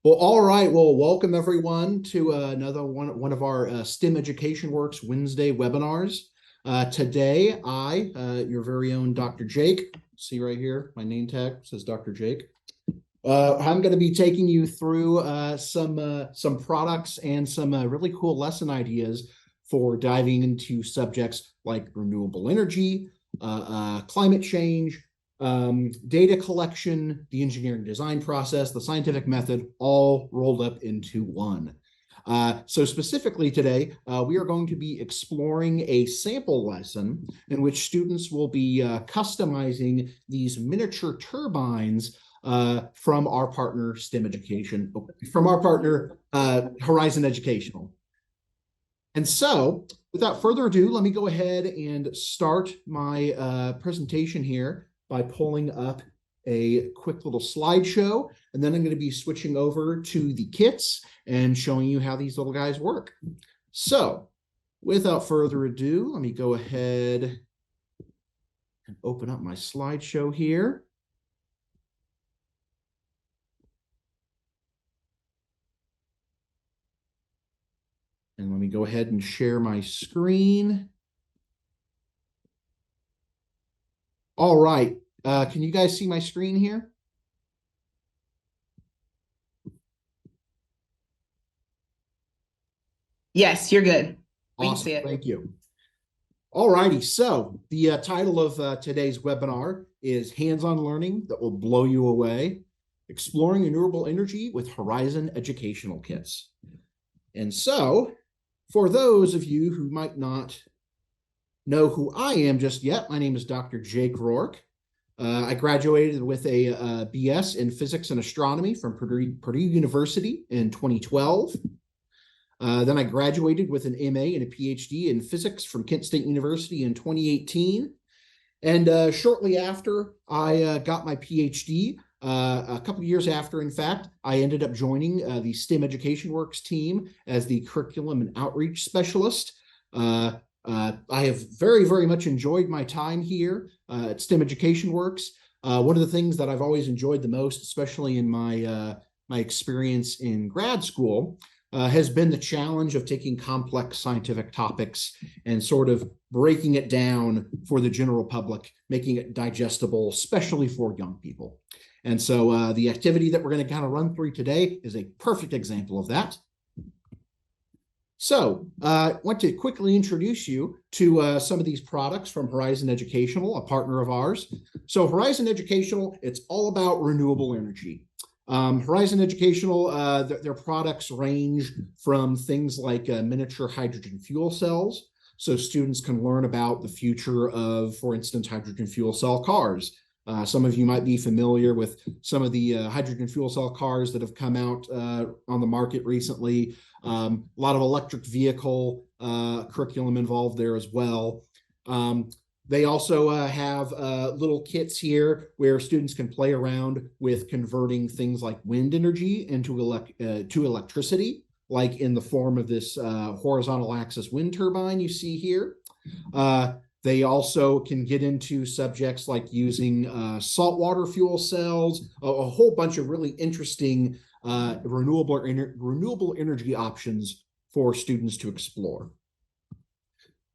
Well, all right. Well, welcome everyone to another one of our STEM Education Works Wednesday webinars. Today, your very own Dr. Jake, see right here, my name tag says Dr. Jake. I'm going to be taking you through some products and some really cool lesson ideas for diving into subjects like renewable energy, climate change, data collection, the engineering design process, the scientific method, all rolled up into one. So specifically today, we are going to be exploring a sample lesson in which students will be customizing these miniature turbines from our partner STEM Education, from our partner Horizon Educational. And so, without further ado, let me go ahead and start my presentation here by pulling up a quick little slideshow, and then I'm going to be switching over to the kits and showing you how these little guys work. So, without further ado, let me go ahead and open up my slideshow here. And let me go ahead and share my screen. All right. Can you guys see my screen here? Yes, you're good. We can see it. Thank you. All righty. So the title of today's webinar is Hands-on Learning That Will Blow You Away, Exploring Renewable Energy with Horizon Educational Kits. And so for those of you who might not know who I am just yet, my name is Dr. Jake Rourke. I graduated with a BS in Physics and Astronomy from Purdue University in 2012. Then I graduated with an MA and a PhD in Physics from Kent State University in 2018. And shortly after I got my PhD, a couple of years after, in fact, I ended up joining the STEM Education Works team as the Curriculum and Outreach Specialist. I have very, very much enjoyed my time here at STEM Education Works. One of the things that I've always enjoyed the most, especially in my experience in grad school, has been the challenge of taking complex scientific topics and sort of breaking it down for the general public, making it digestible, especially for young people. And so the activity that we're going to kind of run through today is a perfect example of that. So I want to quickly introduce you to some of these products from Horizon Educational, a partner of ours. So Horizon Educational, it's all about renewable energy. Horizon Educational, their products range from things like miniature hydrogen fuel cells, so students can learn about the future of, for instance, hydrogen fuel cell cars. Some of you might be familiar with some of the hydrogen fuel cell cars that have come out on the market recently. A lot of electric vehicle curriculum involved there as well. They also have little kits here where students can play around with converting things like wind energy into electricity, like in the form of this horizontal axis wind turbine you see here. They also can get into subjects like using saltwater fuel cells, a whole bunch of really interesting renewable energy options for students to explore.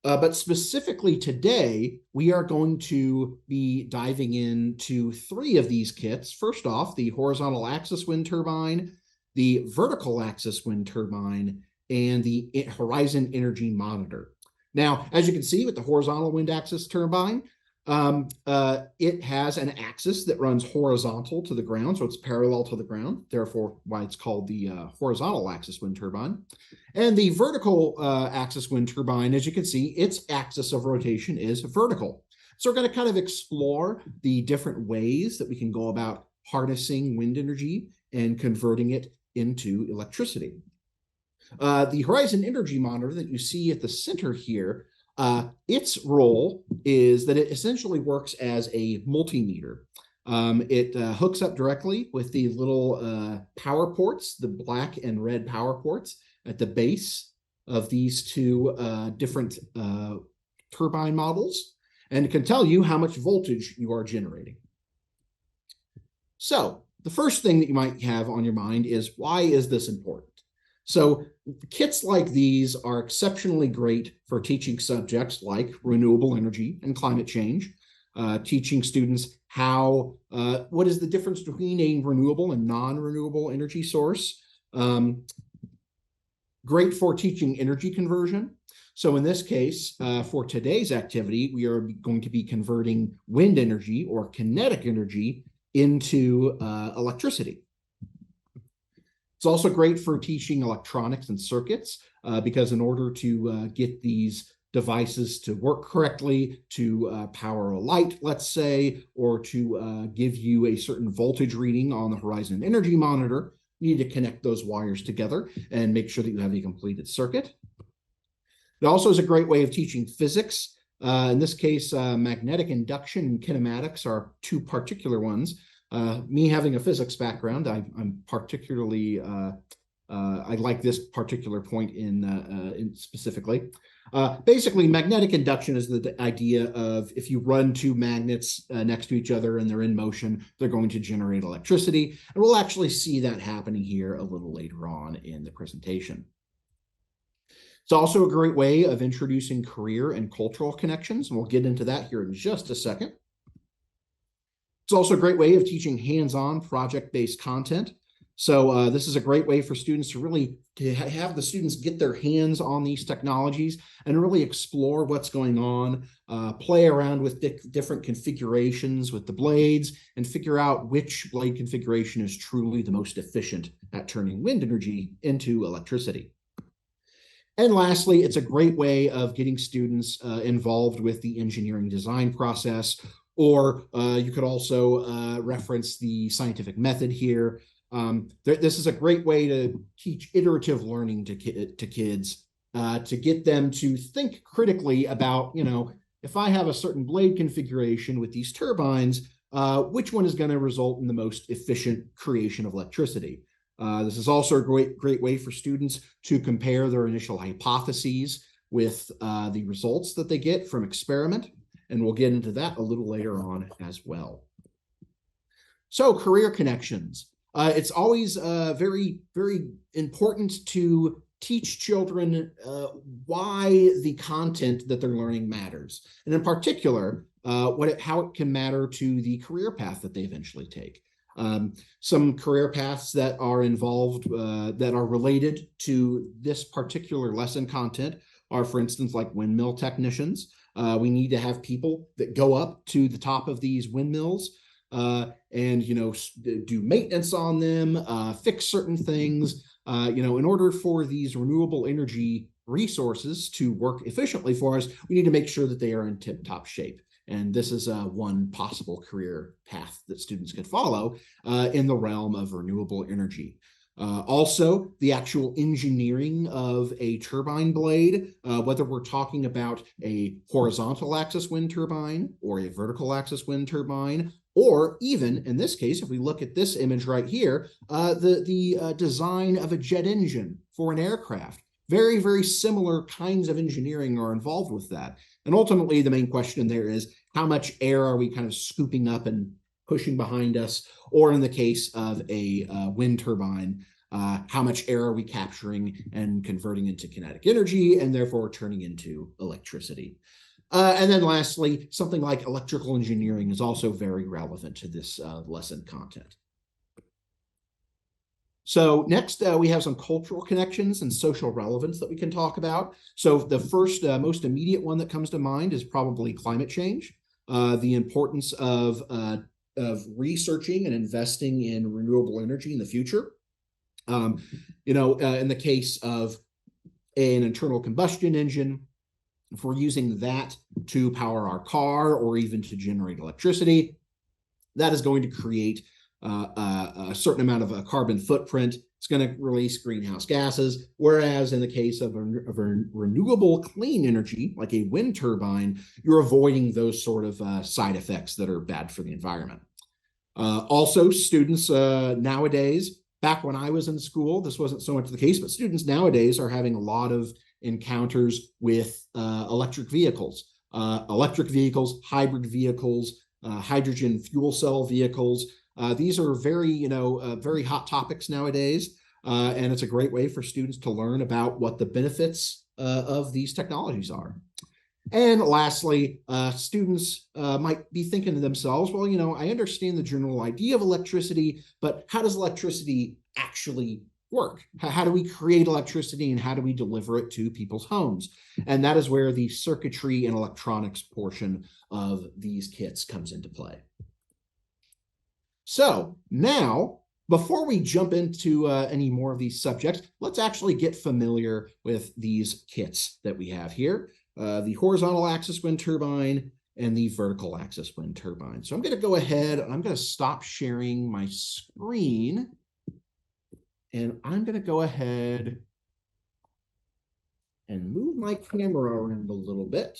But specifically today, we are going to be diving into three of these kits. First off, the horizontal axis wind turbine, the vertical axis wind turbine, and the Horizon Energy Monitor. Now, as you can see with the horizontal wind axis turbine, it has an axis that runs horizontal to the ground, so it's parallel to the ground, therefore why it's called the horizontal axis wind turbine. And the vertical axis wind turbine, as you can see, its axis of rotation is vertical. So we're going to kind of explore the different ways that we can go about harnessing wind energy and converting it into electricity. The Horizon Energy Monitor that you see at the center here, its role is that it essentially works as a multimeter. It hooks up directly with the little power ports, the black and red power ports at the base of these two different turbine models, and it can tell you how much voltage you are generating. So the first thing that you might have on your mind is, why is this important? So kits like these are exceptionally great for teaching subjects like renewable energy and climate change, teaching students what is the difference between a renewable and non-renewable energy source. Great for teaching energy conversion. So in this case, for today's activity, we are going to be converting wind energy or kinetic energy into electricity. It's also great for teaching electronics and circuits because in order to get these devices to work correctly, to power a light, let's say, or to give you a certain voltage reading on the Horizon Energy Monitor, you need to connect those wires together and make sure that you have a completed circuit. It also is a great way of teaching physics. In this case, magnetic induction and kinematics are two particular ones. Me having a physics background, I'm particularly, I like this particular point in specifically. Basically, magnetic induction is the idea of if you run two magnets next to each other and they're in motion, they're going to generate electricity. And we'll actually see that happening here a little later on in the presentation. It's also a great way of introducing career and cultural connections, and we'll get into that here in just a second. It's also a great way of teaching hands-on project-based content. So this is a great way for students to really have the students get their hands on these technologies and really explore what's going on, play around with different configurations with the blades, and figure out which blade configuration is truly the most efficient at turning wind energy into electricity. And lastly, it's a great way of getting students involved with the engineering design process, or you could also reference the scientific method here. This is a great way to teach iterative learning to kids, to get them to think critically about, if I have a certain blade configuration with these turbines, which one is going to result in the most efficient creation of electricity? This is also a great way for students to compare their initial hypotheses with the results that they get from experiment. And we'll get into that a little later on as well. So career connections. It's always very, very important to teach children why the content that they're learning matters. And in particular, how it can matter to the career path that they eventually take. Some career paths that are involved, that are related to this particular lesson content are, for instance, like windmill technicians. We need to have people that go up to the top of these windmills and, do maintenance on them, fix certain things. In order for these renewable energy resources to work efficiently for us, we need to make sure that they are in tip-top shape. And this is one possible career path that students could follow in the realm of renewable energy. Also, the actual engineering of a turbine blade, whether we're talking about a horizontal axis wind turbine or a vertical axis wind turbine, or even in this case, if we look at this image right here, the design of a jet engine for an aircraft. Very, very similar kinds of engineering are involved with that. And ultimately, the main question there is, how much air are we kind of scooping up and pushing behind us? Or in the case of a wind turbine, how much air are we capturing and converting into kinetic energy and therefore turning into electricity? And then lastly, something like electrical engineering is also very relevant to this lesson content. So next, we have some cultural connections and social relevance that we can talk about. So the first, most immediate one that comes to mind is probably climate change, the importance of researching and investing in renewable energy in the future. In the case of an internal combustion engine, if we're using that to power our car or even to generate electricity, that is going to create a certain amount of a carbon footprint. It's going to release greenhouse gases. Whereas in the case of a renewable clean energy, like a wind turbine, you're avoiding those sort of side effects that are bad for the environment. Also, students nowadays, back when I was in school, this wasn't so much the case, but students nowadays are having a lot of encounters with electric vehicles, hybrid vehicles, hydrogen fuel cell vehicles. These are very, very hot topics nowadays, and it's a great way for students to learn about what the benefits of these technologies are. And lastly, students might be thinking to themselves, well, I understand the general idea of electricity, but how does electricity actually work? How do we create electricity and how do we deliver it to people's homes? And that is where the circuitry and electronics portion of these kits comes into play. So now, before we jump into any more of these subjects, let's actually get familiar with these kits that we have here. The horizontal axis wind turbine and the vertical axis wind turbine. So I'm going to go ahead, I'm going to stop sharing my screen, and I'm going to go ahead and move my camera around a little bit.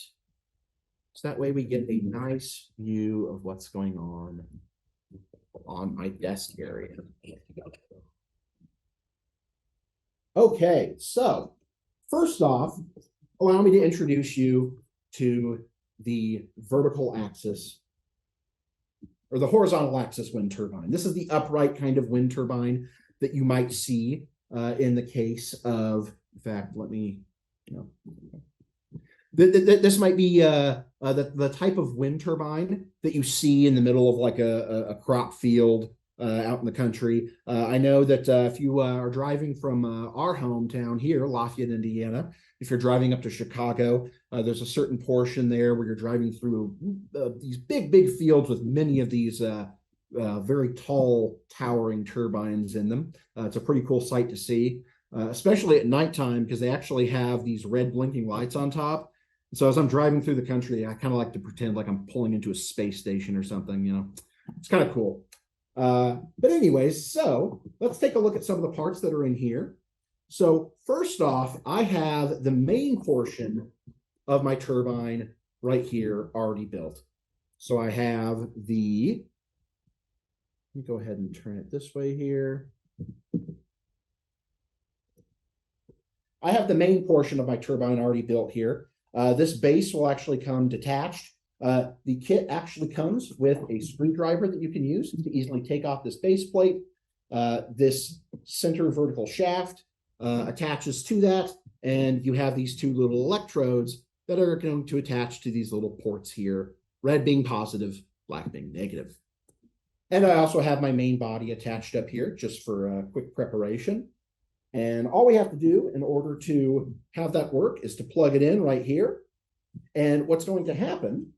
So that way we get a nice view of what's going on my desk area. Okay, so first off, allow me to introduce you to the vertical axis or the horizontal axis wind turbine. This is the upright kind of wind turbine that you might see in the case of, in fact, let me, this might be the type of wind turbine that you see in the middle of like a crop field out in the country. I know that if you are driving from our hometown here, Lafayette, Indiana, if you're driving up to Chicago, there's a certain portion there where you're driving through these big fields with many of these very tall, towering turbines in them. It's a pretty cool sight to see, especially at nighttime, because they actually have these red blinking lights on top. So as I'm driving through the country, I kind of like to pretend like I'm pulling into a space station or something, It's kind of cool. But anyways, so let's take a look at some of the parts that are in here. So first off, I have the main portion of my turbine right here already built. So I have let me go ahead and turn it this way here. I have the main portion of my turbine already built here. This base will actually come detached. The kit actually comes with a screwdriver that you can use to easily take off this base plate. This center vertical shaft attaches to that, and you have these two little electrodes that are going to attach to these little ports here, red being positive, black being negative. And I also have my main body attached up here just for quick preparation. And all we have to do in order to have that work is to plug it in right here. And what's going to happen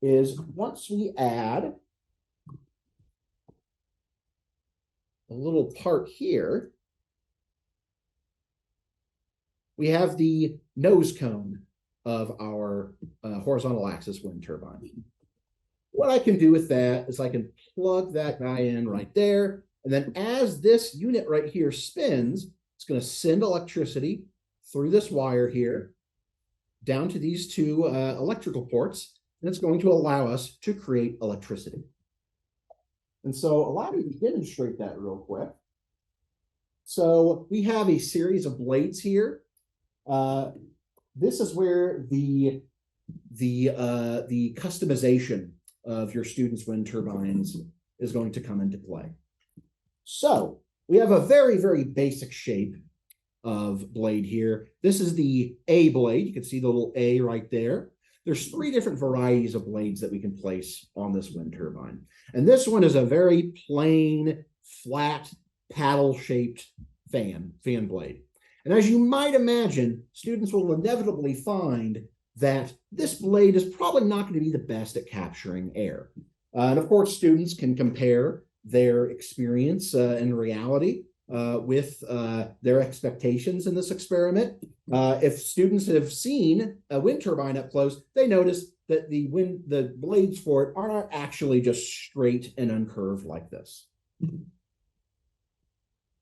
is once we add a little part here, we have the nose cone of our horizontal axis wind turbine. What I can do with that is I can plug that guy in right there. And then as this unit right here spins, it's going to send electricity through this wire here down to these two electrical ports, and it's going to allow us to create electricity. And so allow me to demonstrate that real quick. So we have a series of blades here. This is where the customization of your students' wind turbines is going to come into play. So we have a very, very basic shape of blade here. This is the A blade. You can see the little A right there. There's three different varieties of blades that we can place on this wind turbine. And this one is a very plain, flat, paddle-shaped fan blade. And as you might imagine, students will inevitably find that this blade is probably not going to be the best at capturing air. And of course, students can compare their experience in reality with their expectations in this experiment. If students have seen a wind turbine up close, they notice that the blades for it are not actually just straight and uncurved like this.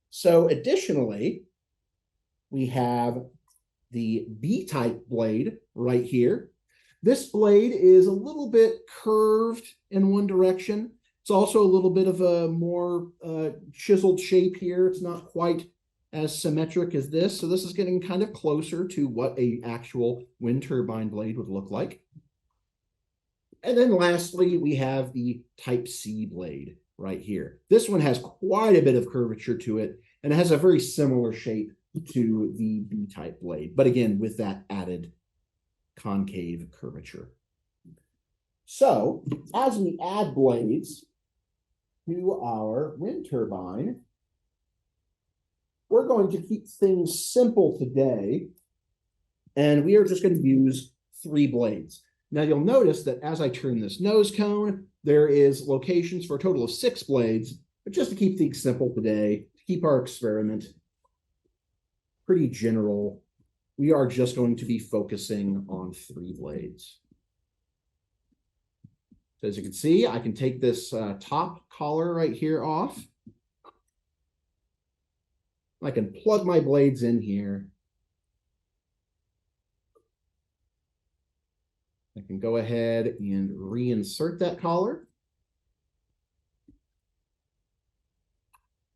So additionally, we have the B-type blade right here. This blade is a little bit curved in one direction. It's also a little bit of a more chiseled shape here. It's not quite as symmetric as this. So this is getting kind of closer to what an actual wind turbine blade would look like. And then lastly, we have the type C blade right here. This one has quite a bit of curvature to it, and it has a very similar shape to the B-type blade, but again, with that added concave curvature. So as we add blades to our wind turbine, we're going to keep things simple today, and we are just going to use 3 blades. Now you'll notice that as I turn this nose cone, there is locations for a total of 6 blades, but just to keep things simple today, to keep our experiment pretty general, we are just going to be focusing on 3 blades. So as you can see, I can take this top collar right here off. I can plug my blades in here. I can go ahead and reinsert that collar.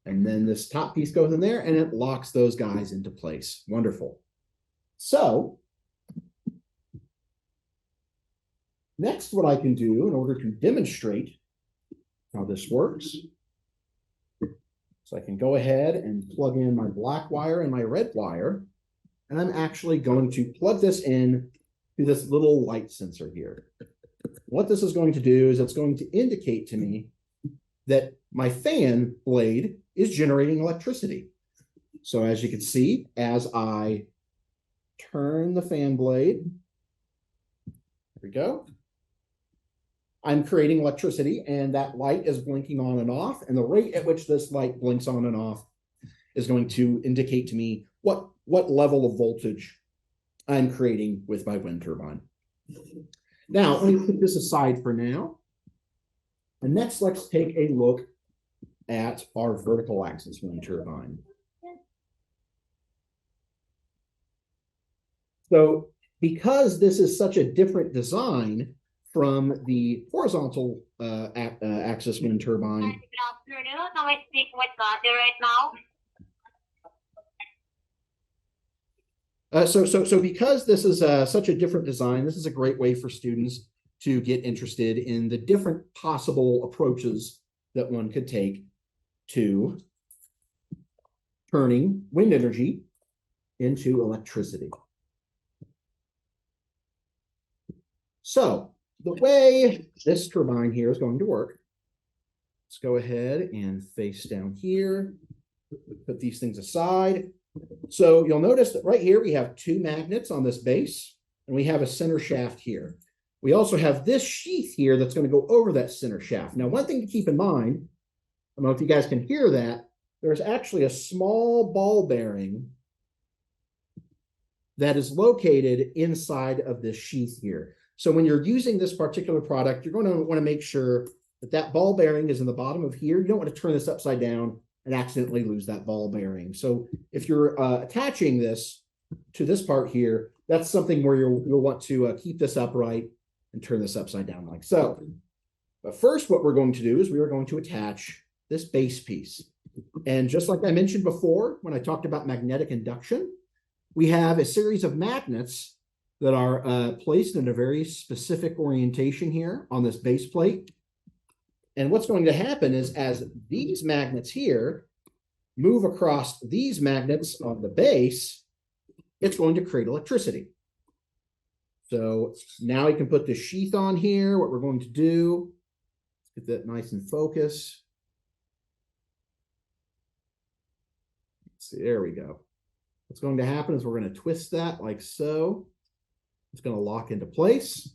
And then this top piece goes in there and it locks those guys into place. Wonderful. So next, what I can do in order to demonstrate how this works, so I can go ahead and plug in my black wire and my red wire, and I'm actually going to plug this in to this little light sensor here. What this is going to do is it's going to indicate to me that my fan blade is generating electricity. So as you can see, as I turn the fan blade, there we go, I'm creating electricity, and that light is blinking on and off, and the rate at which this light blinks on and off is going to indicate to me what level of voltage I'm creating with my wind turbine. Now, let me put this aside for now. And next, let's take a look at our vertical axis wind turbine. So because this is such a different design from the horizontal axis wind turbine. Good afternoon. Can I speak with Gandhi right now? So because this is such a different design, this is a great way for students to get interested in the different possible approaches that one could take to turning wind energy into electricity. So the way this turbine here is going to work, let's go ahead and face down here, put these things aside. So you'll notice that right here we have 2 magnets on this base, and we have a center shaft here. We also have this sheath here that's going to go over that center shaft. Now, one thing to keep in mind, I don't know if you guys can hear that, there's actually a small ball bearing that is located inside of this sheath here. So when you're using this particular product, you're going to want to make sure that that ball bearing is in the bottom of here. You don't want to turn this upside down and accidentally lose that ball bearing. So if you're attaching this to this part here, that's something where you'll want to keep this upright and turn this upside down like so. But first, what we're going to do is we are going to attach this base piece. And just like I mentioned before, when I talked about magnetic induction, we have a series of magnets that are placed in a very specific orientation here on this base plate. And what's going to happen is as these magnets here move across these magnets on the base, it's going to create electricity. So now we can put the sheath on here. What we're going to do, let's get that nice and focused. Let's see, there we go. What's going to happen is we're going to twist that like so. It's going to lock into place.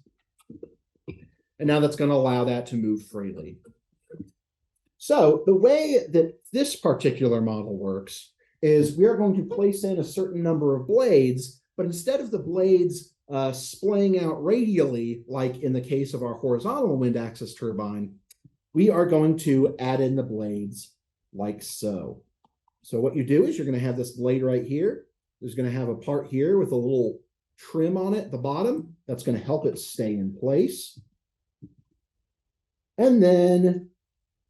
And now that's going to allow that to move freely. So the way that this particular model works is we are going to place in a certain number of blades, but instead of the blades splaying out radially, like in the case of our horizontal wind axis turbine, we are going to add in the blades like so. So what you do is you're going to have this blade right here. There's going to have a part here with a little trim on it at the bottom. That's going to help it stay in place. And then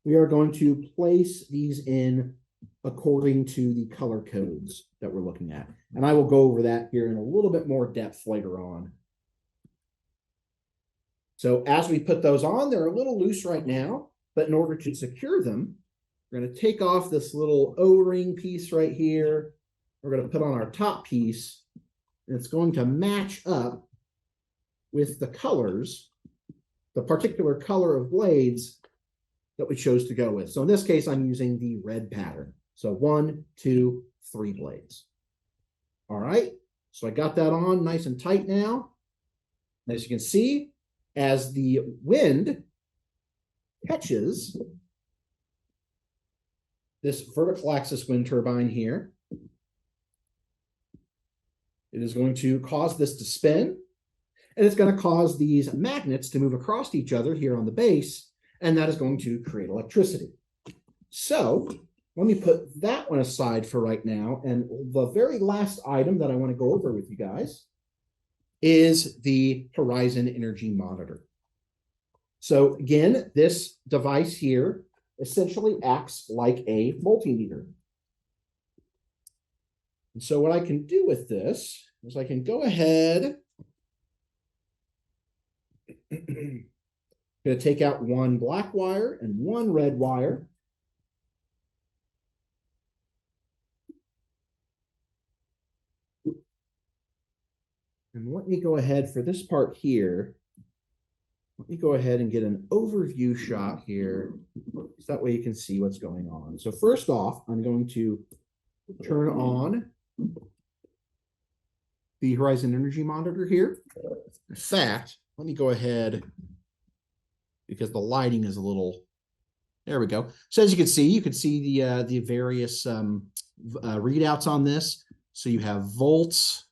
we are going to place these in according to the color codes that we're looking at. And I will go over that here in a little bit more depth later on. So as we put those on, they're a little loose right now. But in order to secure them, we're going to take off this little O-ring piece right here. We're going to put on our top piece, and it's going to match up with the colors, the particular color of blades that we chose to go with. So in this case, I'm using the red pattern. So 1, 2, 3 blades. All right, so I got that on nice and tight now. As you can see, as the wind catches this vertical axis wind turbine here, it is going to cause this to spin, and it's going to cause these magnets to move across each other here on the base, and that is going to create electricity. So let me put that one aside for right now, and the very last item that I want to go over with you guys is the Horizon Energy Monitor. So again, this device here essentially acts like a multimeter. And so what I can do with this is I can go ahead. I'm going to take out one black wire and one red wire. And let me go ahead for this part here. Let me go ahead and get an overview shot here, so that way you can see what's going on. So first off, I'm going to turn on the Horizon Energy Monitor here. In fact, let me go ahead, because the lighting is a little, there we go. So as you can see the various readouts on this. So you have volts.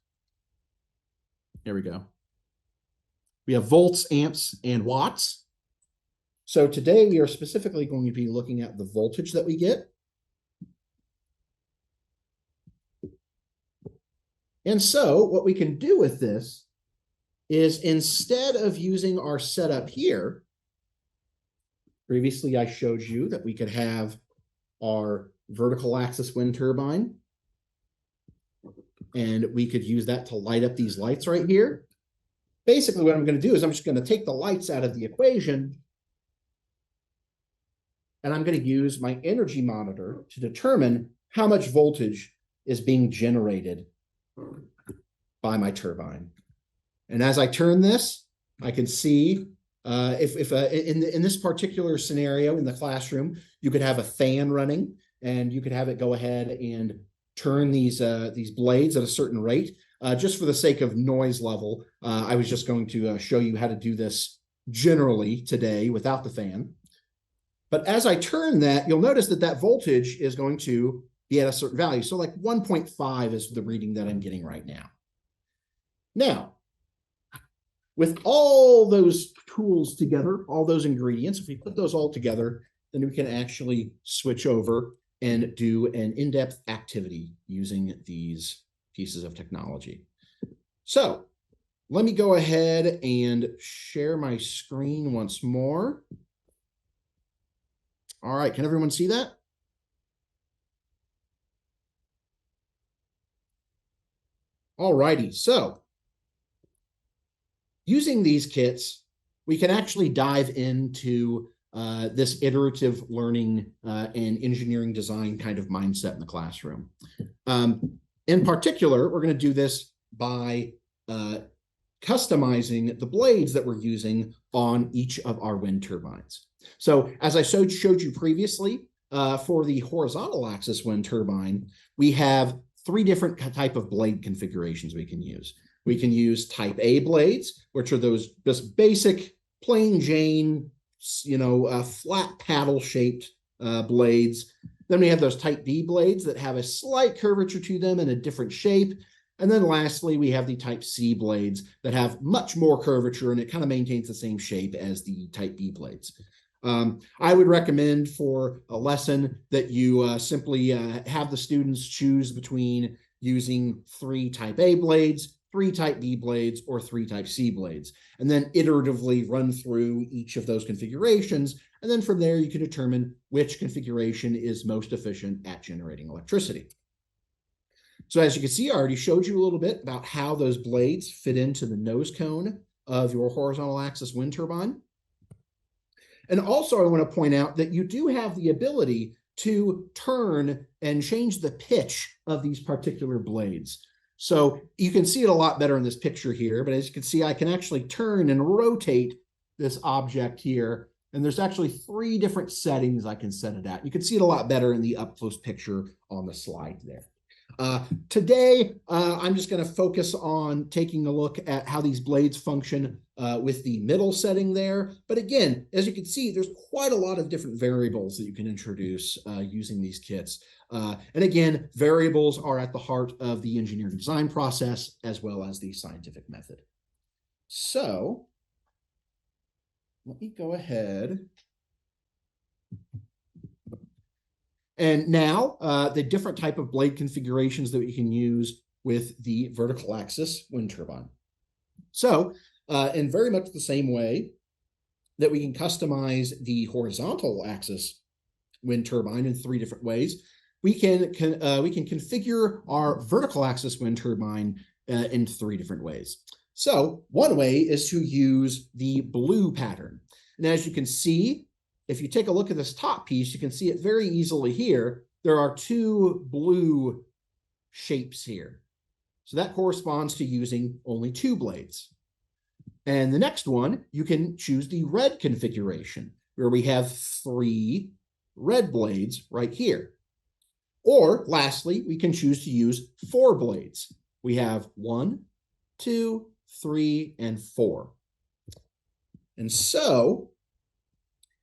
There we go. We have volts, amps, and watts. So today we are specifically going to be looking at the voltage that we get. And so what we can do with this is, instead of using our setup here, previously I showed you that we could have our vertical axis wind turbine, and we could use that to light up these lights right here. Basically, what I'm going to do is I'm just going to take the lights out of the equation, and I'm going to use my energy monitor to determine how much voltage is being generated by my turbine. And as I turn this, I can see if in this particular scenario in the classroom, you could have a fan running, and you could have it go ahead and turn these blades at a certain rate. Just for the sake of noise level, I was just going to show you how to do this generally today without the fan. But as I turn that, you'll notice that that voltage is going to be at a certain value. So like 1.5 is the reading that I'm getting right now. Now, with all those tools together, all those ingredients, if we put those all together, then we can actually switch over and do an in-depth activity using these pieces of technology. So let me go ahead and share my screen once more. All right, can everyone see that? All righty, so using these kits, we can actually dive into this iterative learning and engineering design kind of mindset in the classroom. In particular, we're going to do this by customizing the blades that we're using on each of our wind turbines. So as I showed you previously, for the horizontal axis wind turbine, we have 3 different type of blade configurations we can use. We can use type A blades, which are those just basic plain Jane, flat paddle shaped blades. Then we have those type B blades that have a slight curvature to them and a different shape. And then lastly, we have the type C blades that have much more curvature, and it kind of maintains the same shape as the type B blades. I would recommend for a lesson that you simply have the students choose between using 3 type A blades, 3 type B blades, or 3 type C blades, and then iteratively run through each of those configurations. And then from there, you can determine which configuration is most efficient at generating electricity. So as you can see, I already showed you a little bit about how those blades fit into the nose cone of your horizontal axis wind turbine. And also I want to point out that you do have the ability to turn and change the pitch of these particular blades. So you can see it a lot better in this picture here, but as you can see, I can actually turn and rotate this object here. And there's actually 3 different settings I can set it at. You can see it a lot better in the up-close picture on the slide there. Today, I'm just going to focus on taking a look at how these blades function with the middle setting there. But again, as you can see, there's quite a lot of different variables that you can introduce using these kits. And again, variables are at the heart of the engineering design process as well as the scientific method. So let me go ahead. And now the different type of blade configurations that we can use with the vertical axis wind turbine. So in very much the same way that we can customize the horizontal axis wind turbine in 3 different ways, we can configure our vertical axis wind turbine in 3 different ways. So one way is to use the blue pattern. And as you can see, if you take a look at this top piece, you can see it very easily here. There are 2 blue shapes here. So that corresponds to using only 2 blades. And the next one, you can choose the red configuration, where we have 3 red blades right here. Or lastly, we can choose to use 4 blades. We have 1, 2, 3, and 4. And so,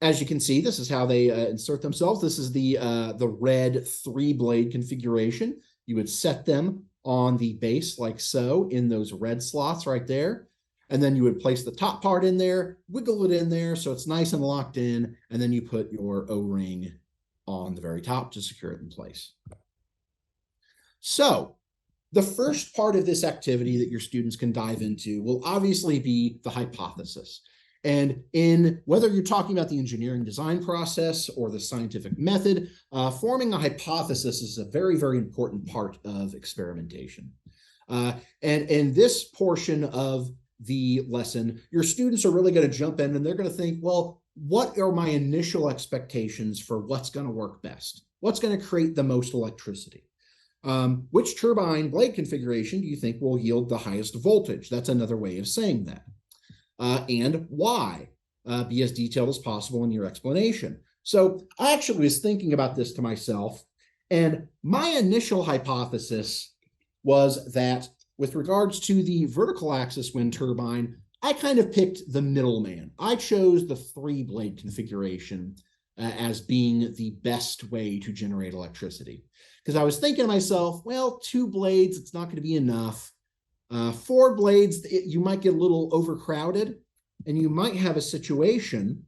as you can see, this is how they insert themselves. This is the red 3-blade configuration. You would set them on the base like so in those red slots right there. And then you would place the top part in there, wiggle it in there so it's nice and locked in, and then you put your O-ring on the very top to secure it in place. So the first part of this activity that your students can dive into will obviously be the hypothesis. And in whether you're talking about the engineering design process or the scientific method, forming a hypothesis is a very, very important part of experimentation. And in this portion of the lesson, your students are really going to jump in and they're going to think, well, what are my initial expectations for what's going to work best? What's going to create the most electricity? Which turbine blade configuration do you think will yield the highest voltage? That's another way of saying that. And why? Be as detailed as possible in your explanation. So I actually was thinking about this to myself, and my initial hypothesis was that with regards to the vertical axis wind turbine, I kind of picked the middleman. I chose the 3-blade configuration as being the best way to generate electricity. Because I was thinking to myself, well, 2 blades, it's not going to be enough. 4 blades, you might get a little overcrowded, and you might have a situation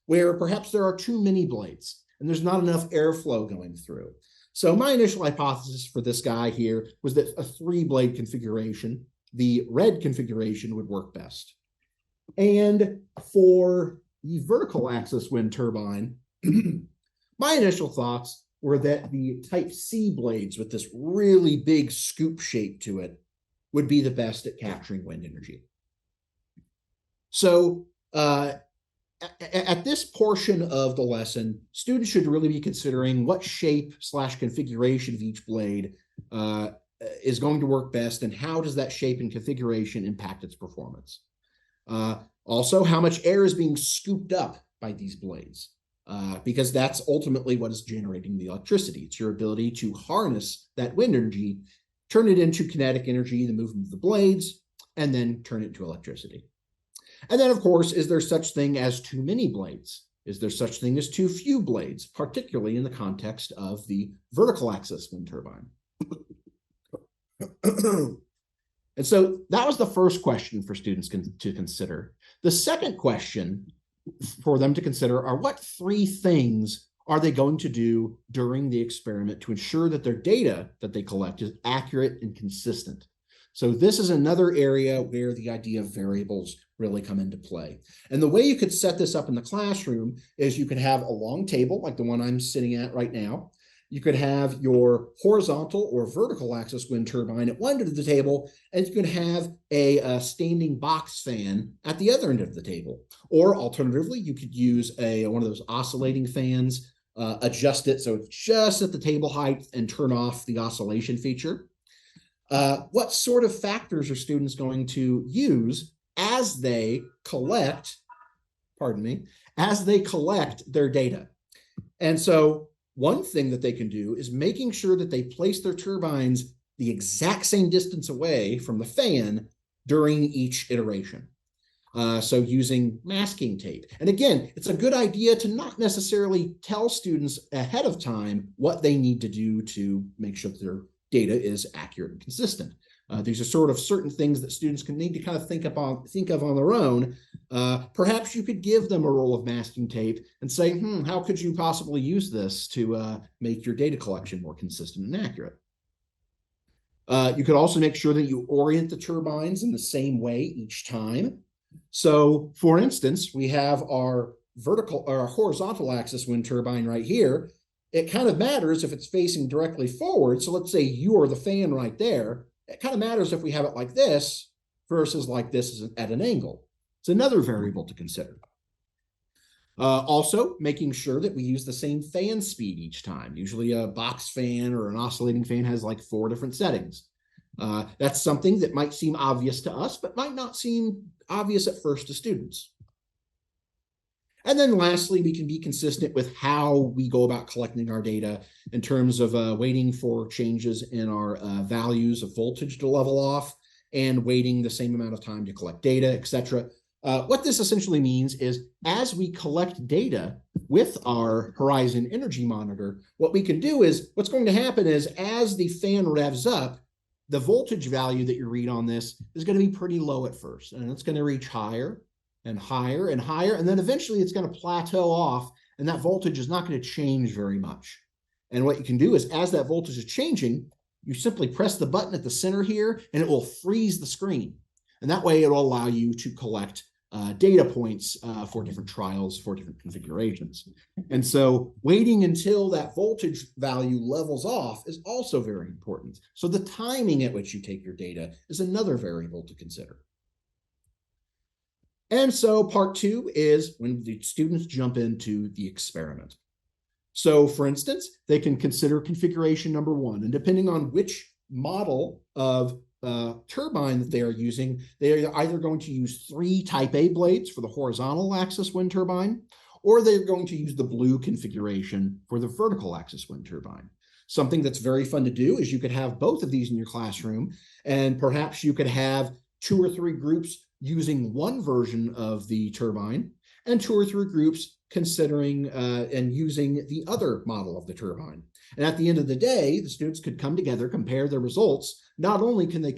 where perhaps there are too many blades and there's not enough airflow going through. So my initial hypothesis for this guy here was that a 3-blade configuration, the red configuration, would work best. And for the vertical axis wind turbine, my initial thoughts were that the type C blades with this really big scoop shape to it would be the best at capturing wind energy. So at this portion of the lesson, students should really be considering what shape / configuration of each blade is going to work best, and how does that shape and configuration impact its performance. Also, how much air is being scooped up by these blades, because that's ultimately what is generating the electricity. It's your ability to harness that wind energy, turn it into kinetic energy, the movement of the blades, and then turn it into electricity. And then, of course, is there such thing as too many blades? Is there such thing as too few blades, particularly in the context of the vertical axis wind turbine? And so that was the first question for students to consider. The second question for them to consider are, what 3 things are they going to do during the experiment to ensure that their data that they collect is accurate and consistent? So this is another area where the idea of variables really come into play. And the way you could set this up in the classroom is you could have a long table like the one I'm sitting at right now, You could have your horizontal or vertical axis wind turbine at one end of the table, and you could have a standing box fan at the other end of the table. Or alternatively, you could use one of those oscillating fans, adjust it so it's just at the table height, and turn off the oscillation feature. What sort of factors are students going to use as they collect, as they collect their data? And so one thing that they can do is making sure that they place their turbines the exact same distance away from the fan during each iteration. So using masking tape. And again, it's a good idea to not necessarily tell students ahead of time what they need to do to make sure that their data is accurate and consistent. These are sort of certain things that students can need to kind of think of on their own. Perhaps you could give them a roll of masking tape and say, how could you possibly use this to make your data collection more consistent and accurate? You could also make sure that you orient the turbines in the same way each time. So for instance, we have our horizontal axis wind turbine right here. It kind of matters if it's facing directly forward. So let's say you are the fan right there. It kind of matters if we have it like this versus like this at an angle. It's another variable to consider. Also, making sure that we use the same fan speed each time. Usually a box fan or an oscillating fan has like 4 different settings. That's something that might seem obvious to us, but might not seem obvious at first to students. And then lastly, we can be consistent with how we go about collecting our data in terms of waiting for changes in our values of voltage to level off and waiting the same amount of time to collect data, etc. What this essentially means is as we collect data with our Horizon Energy Monitor, what we can do is what's going to happen is as the fan revs up, the voltage value that you read on this is going to be pretty low at first, and it's going to reach higher and higher and higher, and then eventually it's going to plateau off, and that voltage is not going to change very much. And what you can do is as that voltage is changing, you simply press the button at the center here, and it will freeze the screen. And that way it will allow you to collect data points for different trials, for different configurations. And so waiting until that voltage value levels off is also very important. So the timing at which you take your data is another variable to consider. And so part 2 is when the students jump into the experiment. So for instance, they can consider configuration number 1, and depending on which model of turbine that they are using, they are either going to use 3 type A blades for the horizontal axis wind turbine, or they're going to use the blue configuration for the vertical axis wind turbine. Something that's very fun to do is you could have both of these in your classroom, and perhaps you could have 2 or 3 groups using one version of the turbine and 2 or 3 groups considering and using the other model of the turbine. And at the end of the day, the students could come together, compare their results. Not only can they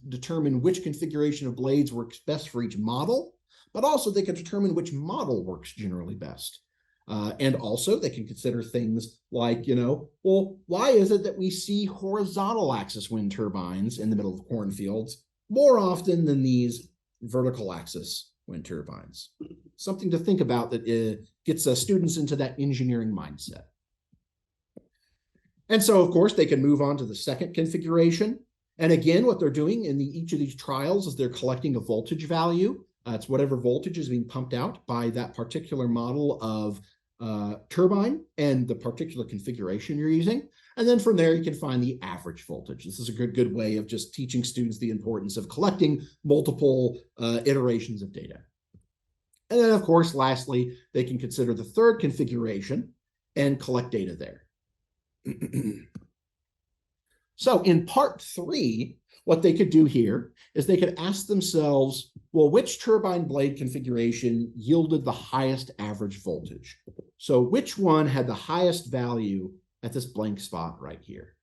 determine which configuration of blades works best for each model, but also they can determine which model works generally best. And also they can consider things like, well, why is it that we see horizontal axis wind turbines in the middle of cornfields more often than these vertical axis wind turbines? Something to think about that gets students into that engineering mindset. And so, of course, they can move on to the second configuration. And again, what they're doing in each of these trials is they're collecting a voltage value. It's whatever voltage is being pumped out by that particular model of turbine and the particular configuration you're using. And then from there, you can find the average voltage. This is a good way of just teaching students the importance of collecting multiple iterations of data. And then, of course, lastly, they can consider the third configuration and collect data there. So in part 3, what they could do here is they could ask themselves, well, which turbine blade configuration yielded the highest average voltage? So which one had the highest value at this blank spot right here?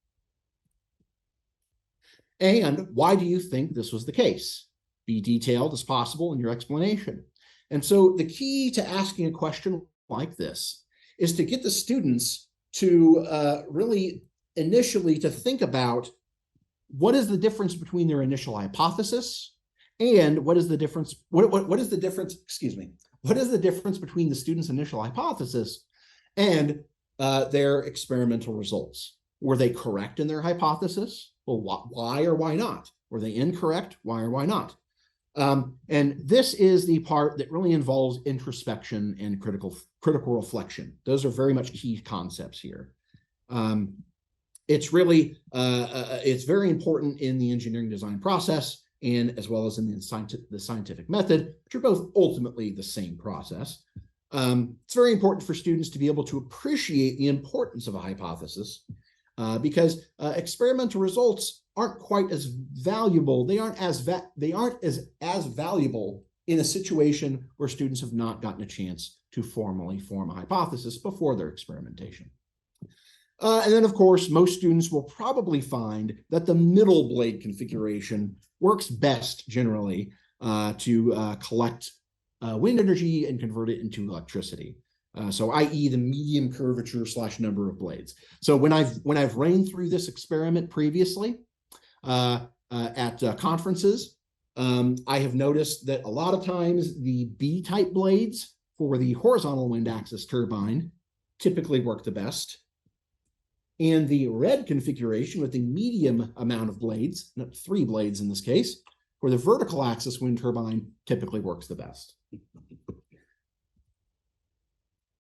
And why do you think this was the case? Be detailed as possible in your explanation. And so the key to asking a question like this is to get the students to really initially to think about what is the difference between their initial hypothesis and what is the difference, what is the difference, what is the difference between the student's initial hypothesis and their experimental results. Were they correct in their hypothesis? Well, why or why not? Were they incorrect? Why or why not? And this is the part that really involves introspection and critical reflection. Those are very much key concepts here. It's really, it's very important in the engineering design process and as well as in the scientific method, which are both ultimately the same process. It's very important for students to be able to appreciate the importance of a hypothesis because experimental results aren't quite as valuable. They aren't as valuable in a situation where students have not gotten a chance to formally form a hypothesis before their experimentation. And then, of course, most students will probably find that the middle blade configuration works best generally to collect wind energy and convert it into electricity. So i.e. the medium curvature / number of blades. So when I've ran through this experiment previously at conferences, I have noticed that a lot of times the B-type blades for the horizontal wind axis turbine typically work the best. And the red configuration with the medium amount of blades, 3 blades in this case, for the vertical axis wind turbine typically works the best.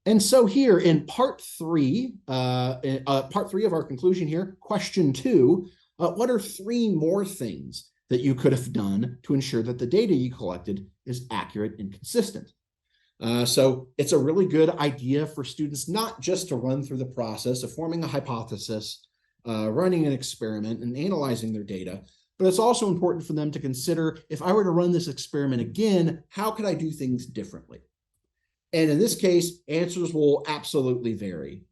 And so here in part 3 of our conclusion here, question 2, what are 3 more things that you could have done to ensure that the data you collected is accurate and consistent? So it's a really good idea for students not just to run through the process of forming a hypothesis, running an experiment, and analyzing their data, but it's also important for them to consider, if I were to run this experiment again, how could I do things differently? And in this case, answers will absolutely vary.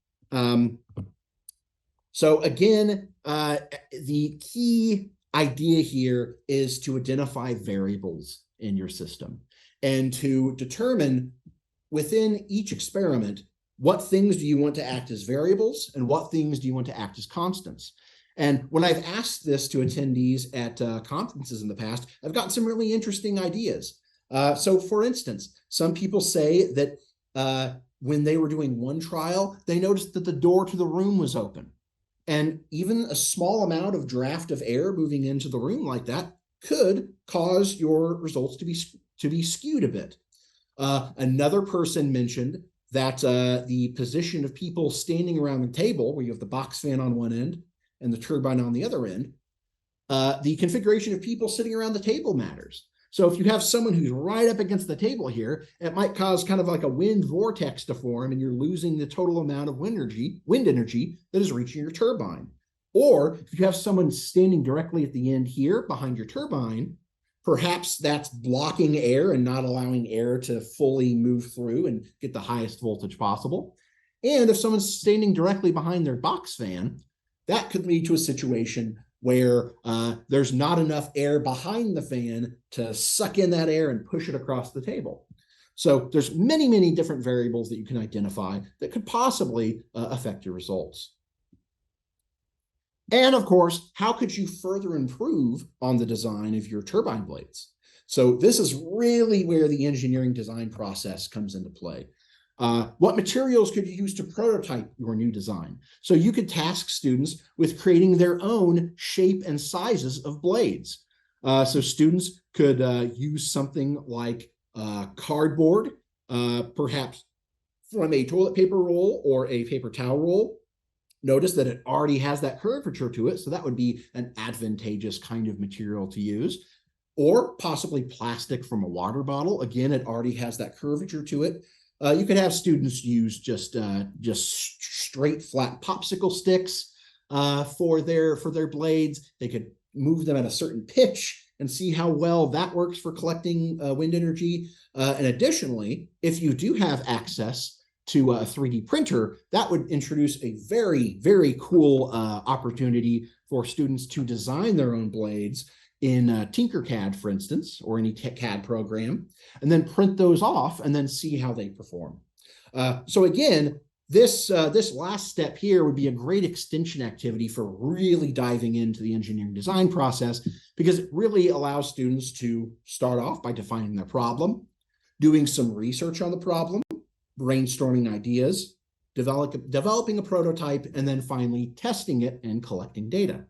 So again, the key idea here is to identify variables in your system and to determine within each experiment, what things do you want to act as variables and what things do you want to act as constants? And when I've asked this to attendees at conferences in the past, I've gotten some really interesting ideas. So for instance, some people say that when they were doing one trial, they noticed that the door to the room was open. And even a small amount of draft of air moving into the room like that could cause your results to be skewed a bit. Another person mentioned that the position of people standing around the table, where you have the box fan on one end and the turbine on the other end, the configuration of people sitting around the table matters. So if you have someone who's right up against the table here, it might cause kind of like a wind vortex to form, and you're losing the total amount of wind energy that is reaching your turbine. Or if you have someone standing directly at the end here behind your turbine, perhaps that's blocking air and not allowing air to fully move through and get the highest voltage possible. And if someone's standing directly behind their box fan, that could lead to a situation where there's not enough air behind the fan to suck in that air and push it across the table. So there's many, many different variables that you can identify that could possibly affect your results. And of course, how could you further improve on the design of your turbine blades? So this is really where the engineering design process comes into play. What materials could you use to prototype your new design? So you could task students with creating their own shape and sizes of blades. So students could use something like cardboard, perhaps from a toilet paper roll or a paper towel roll. Notice that it already has that curvature to it, so that would be an advantageous kind of material to use. Or possibly plastic from a water bottle. Again, it already has that curvature to it. You could have students use just straight flat popsicle sticks for their blades. They could move them at a certain pitch and see how well that works for collecting wind energy. And additionally, if you do have access to a 3D printer, that would introduce a very, very cool opportunity for students to design their own blades in Tinkercad, for instance, or any CAD program, and then print those off and then see how they perform. So again, this last step here would be a great extension activity for really diving into the engineering design process, because it really allows students to start off by defining their problem, doing some research on the problem, brainstorming ideas, developing a prototype, and then finally testing it and collecting data.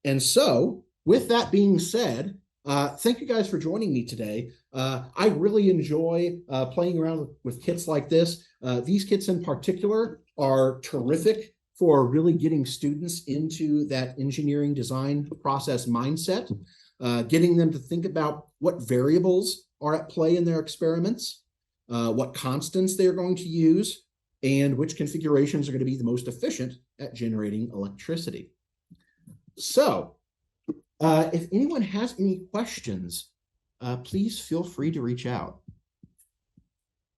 And so, with that being said, thank you guys for joining me today. I really enjoy playing around with kits like this. These kits in particular are terrific for really getting students into that engineering design process mindset, getting them to think about what variables are at play in their experiments, what constants they're going to use, and which configurations are going to be the most efficient at generating electricity. So, if anyone has any questions, please feel free to reach out.